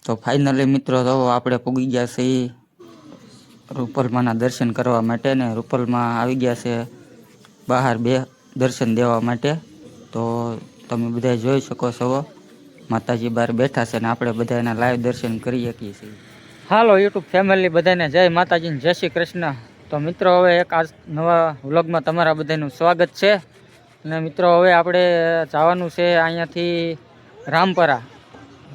તો ફાઇનલી મિત્રો તો આપણે પૂગી ગયા છે રૂપલમાના દર્શન કરવા માટે ને રૂપલમાં આવી ગયા છે બહાર બે દર્શન દેવા માટે. તો તમે બધા જોઈ શકો છો માતાજી બહાર બેઠા છે ને આપણે બધા એના લાઈવ દર્શન કરી શકીએ છીએ. હાલો યુટ્યુબ ફેમિલી બધાને જય માતાજી જય શ્રી કૃષ્ણ. તો મિત્રો હવે એક આ નવા વ્લોગમાં તમારા બધાનું સ્વાગત છે. અને મિત્રો હવે આપણે જવાનું છે અહીંયાથી રામપરા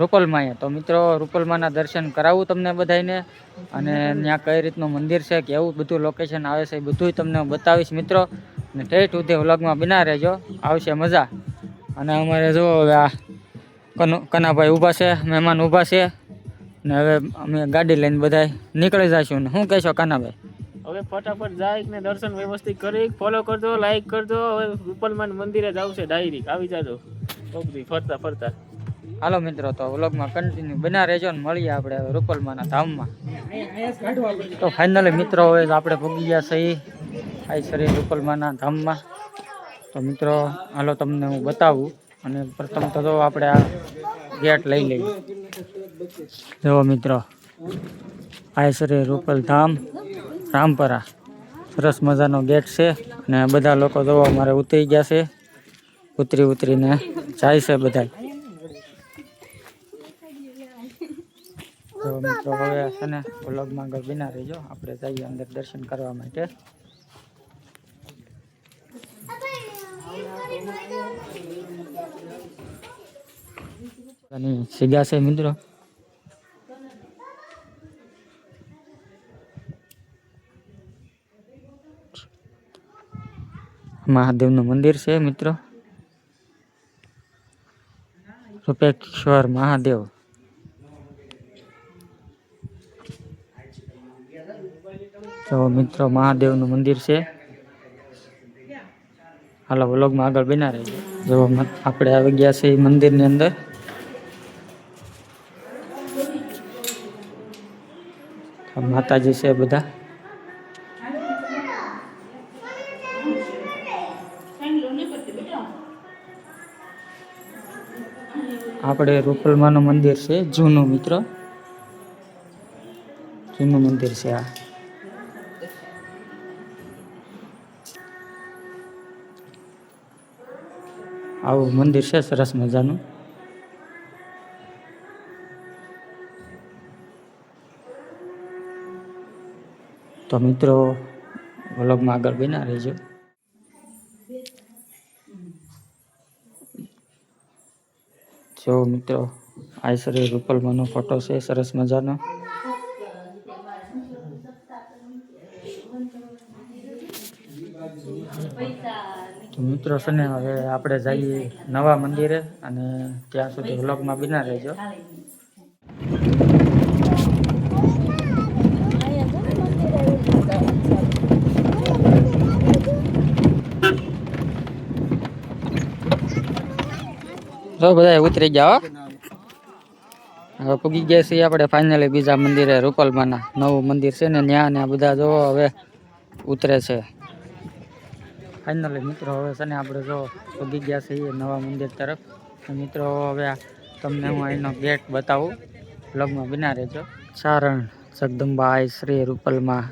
રૂપલમાં. તો મિત્રો રૂપલમાના દર્શન કરાવું તમને બધાને, અને ત્યાં કઈ રીતનું મંદિર છે કેવું બધું લોકેશન આવે છે એ બધું તમને બતાવીશ મિત્રો. અને ઠેઠ સુધી વ્લોગમાં બના રહેજો, આવશે મજા. અને અમારે જો હવે આ કનાભાઈ ઊભા છે, મહેમાન ઊભા છે ને હવે અમે ગાડી લઈને બધા નીકળી જઈશું. ને શું કહેશો કાનાભાઈ? હવે ફટાફટ જાય ને દર્શન વ્યવસ્થિત કરી ફોલો કરજો, લાઈક કરજો. હવે રૂપલમાન મંદિરે જ આવશે ડાયરેક્ટ, આવી જાજો ફરતા ફરતા. હાલો મિત્રો, તો વ્લોગમાં કન્ટિન્યુ બના રહેજો ને મળીએ આપણે રૂપલમાના ધામમાં. તો ફાઇનલી મિત્રો હવે આપણે પૂગી ગયા છીએ આ શ્રી રૂપલમાના ધામમાં. તો મિત્રો હાલો તમને હું બતાવું. અને પ્રથમ તો આપણે આ ગેટ લઈ લઈએ. જો મિત્રો આ શ્રી રૂપલ ધામ રામપરા સરસ મજાનો ગેટ છે. અને બધા લોકો જો અમારે ઉતરી ગયા છે, ઉતરીને જાય છે બધા. તો મિત્રો હવે છે ને વ્લોગમાં આગળ બના રહેજો, આપણે જઈએ અંદર દર્શન કરવા માટે. સીગા છે મિત્રો. મહાદેવનું મંદિર છે મિત્રો, રૂપેશ્વર મહાદેવ. તો મિત્રો મહાદેવનું મંદિર છે. હાલો વ્લોગમાં આગળ બના રહેજો. જો આપણે આવી ગયા છે મંદિરની અંદર. માતાજી છે બધા. આપણે રૂપલમાનું મંદિર છે જૂનું મિત્રો, જૂનું મંદિર છે આ. આવું મંદિર છે સરસ મજાનું. તો મિત્રો વ્લોગમાં આગળ બના રહેજો. જો મિત્રો આ શ્રી રૂપલમાનો ફોટો છે સરસ મજાનો. તો મિત્રો છે ને હવે આપણે જઈએ નવા મંદિરે, અને ત્યાં સુધી વ્લોગમાં બના રહેજો. તો બધા ઉતરી ગયા. હવે પૂગી ગયા છીએ આપણે ફાઇનલી બીજા મંદિરે રૂપલમાના. નવું મંદિર છે ને ત્યાં ને બધા જો હવે ઉતરે છે ફાઇનલી મિત્રો. હવે છે ને આપણે જો પૂગી ગયા છીએ નવા મંદિર તરફ. મિત્રો હવે તમને હું અહીંનો ગેટ બતાવું, વ્લોગમાં બના રહેજો. ચારણ જગદંબા શ્રી રૂપલમાં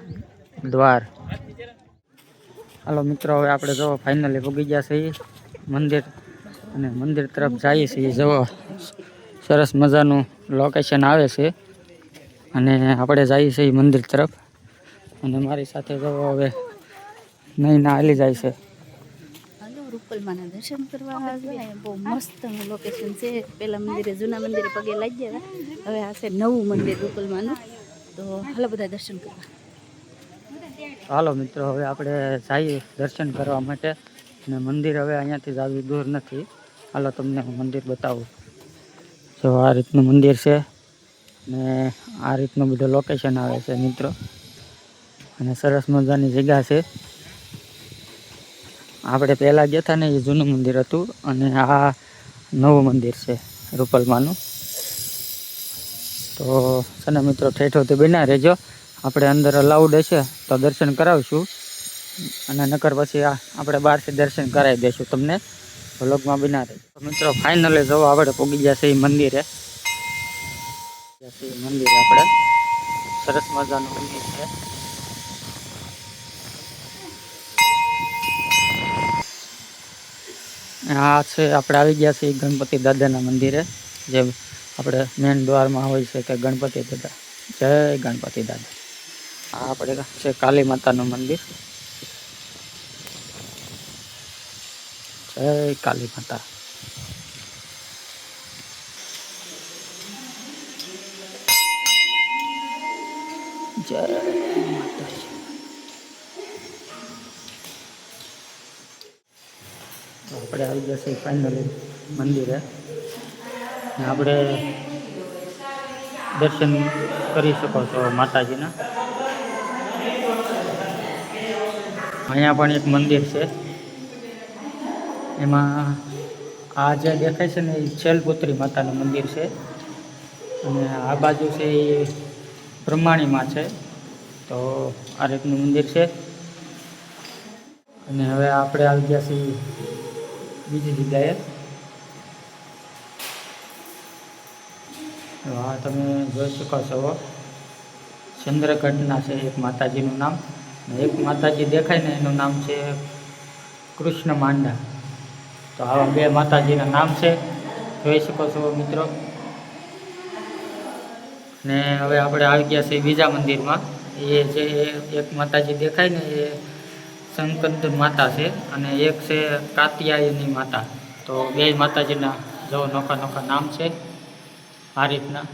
દ્વાર. હાલો મિત્રો હવે આપણે જો ફાઇનલી પૂગી ગયા છીએ મંદિર, અને મંદિર તરફ જઈએ છીએ. જુઓ સરસ મજાનું લોકેશન આવે છે, અને આપણે જઈએ છીએ મંદિર તરફ. અને મારી સાથે જુઓ હવે નહીં હાલી જાય છે. રૂપલમાના દર્શન કરવા આવ્યા. બહુ મસ્ત લોકેશન છે. પેલા મંદિરે જૂના મંદિરે પગે લાગી ગયા, હવે આ છે નવું મંદિર રૂપલમાનું. તો હાલો બધા દર્શન કરવા. હાલો મિત્રો હવે આપણે જઈએ દર્શન કરવા માટે. અને મંદિર હવે અહીંયાથી જાવી દૂર નથી. હાલો તમને હું મંદિર બતાવું. જો આ રીતનું મંદિર છે, ને આ રીતનું બધું લોકેશન આવે છે મિત્રો. અને સરસ મજાની જગ્યા છે. આપણે પહેલાં ગયા હતા ને એ જૂનું મંદિર હતું, અને આ નવું મંદિર છે રૂપલમાનું. તો છે ને મિત્રો ઠેઠોથી બના રહેજો. આપણે અંદર અલાઉડ હશે તો દર્શન કરાવીશું, અને નકર પછી આપણે બહારથી દર્શન કરાવી દઈશું તમને. વ્લોગમાં બના રહેજો. મિત્રો ફાઇનલી જો આપણે પહોંચી ગયા છે એ મંદિરે. મંદિર આપણે સરસ મજાનું મંદિર છે. આ છે આપણે આવી ગયા છીએ ગણપતિ દાદાના મંદિરે, જે આપણે મેન દ્વારમાં હોય છે કે ગણપતિ દાદા. જય ગણપતિ દાદા. આ આપણે છે કાલી માતાનું મંદિર. જય કાલી માતા. જય માતાજી. આપણે આવી જશે ફાઇનલી મંદિરે. આપણે દર્શન કરી શકો છો માતાજીના. અહીંયા પણ એક મંદિર છે. એમાં આ જે દેખાય છે ને એ શૈલપુત્રી માતાનું મંદિર છે, અને આ બાજુ છે એ બ્રહ્માણીમાં છે. તો આ રીતનું મંદિર છે. અને હવે આપણે આવી ગયા છીએ બીજી જગ્યાએ. હા, તમે જોઈ શકો છો ચંદ્રગઢના છે એક માતાજીનું નામ, એક માતાજી દેખાય ને એનું નામ છે કૃષ્ણ માંડા. તો આવા બે માતાજીના નામ છે, જોઈ શકો છો મિત્રો. ને હવે આપણે આવી ગયા છીએ બીજા મંદિરમાં. એ જે એક માતાજી દેખાય ને એ શંકર માતા છે, અને એક છે કાત્યાયની માતા. તો બે માતાજીના જો નોખા નોખા નામ છે આ રીતના.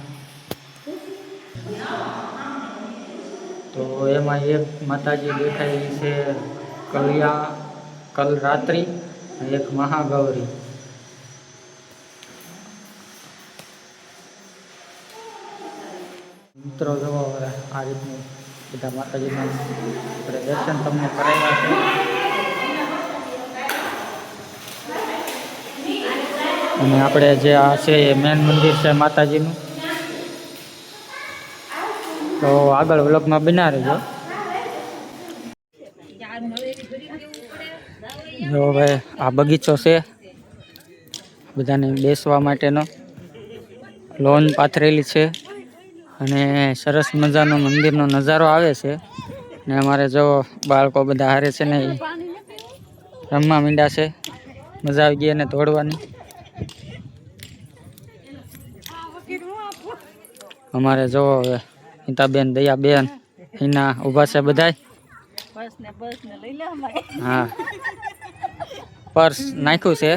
તો એમાં એક માતાજી દેખાય છે કલરાત્રી, એક મહાગૌરી. મિત્રો જુઓ આ રીતનું બધા માતાજીના આપણે દર્શન તમને કરાવ્યા છે. અને આપણે જે આ છે એ મેન મંદિર છે માતાજીનું. તો આગળ વ્લોગમાં બના રહેજો. જો હવે આ બગીચો છે બધાને બેસવા માટેનો, લોન પાથરેલી છે, અને સરસ મજાનો મંદિરનો નજારો આવે છે. ને અમારે જો બાળકો બધા હારે છે ને એ રમવા માંડ્યા છે. મજા આવી ગઈ એને દોડવાની. અમારે જો હવે હિતાબેન, દયાબેન, હિના ઊભા છે બધાય. હા, પર્સ નાખ્યું છે.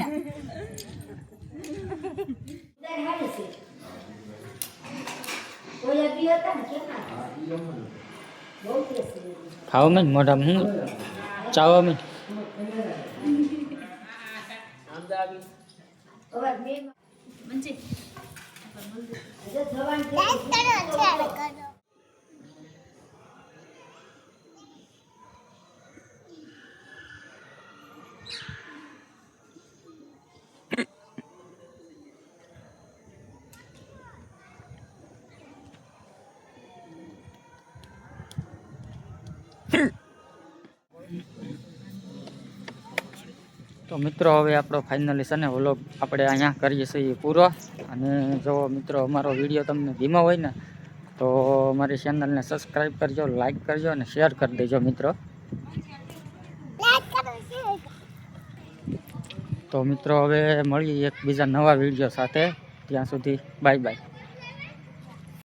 ખાવ મેં મોઢામાં હું ચાવો મેં. તો મિત્રો હવે આપણો ફાઇનલી છે ને વ્લોગ આપણે અહીંયા કરીએ છીએ પૂરો. અને જો મિત્રો અમારો વિડીયો તમને ગમ્યો હોય ને તો અમારી ચેનલને સબસ્ક્રાઈબ કરજો, લાઈક કરજો અને શેર કરી દેજો મિત્રો. તો મિત્રો હવે મળીએ એક બીજા નવા વિડીયો સાથે. ત્યાં સુધી બાય બાય.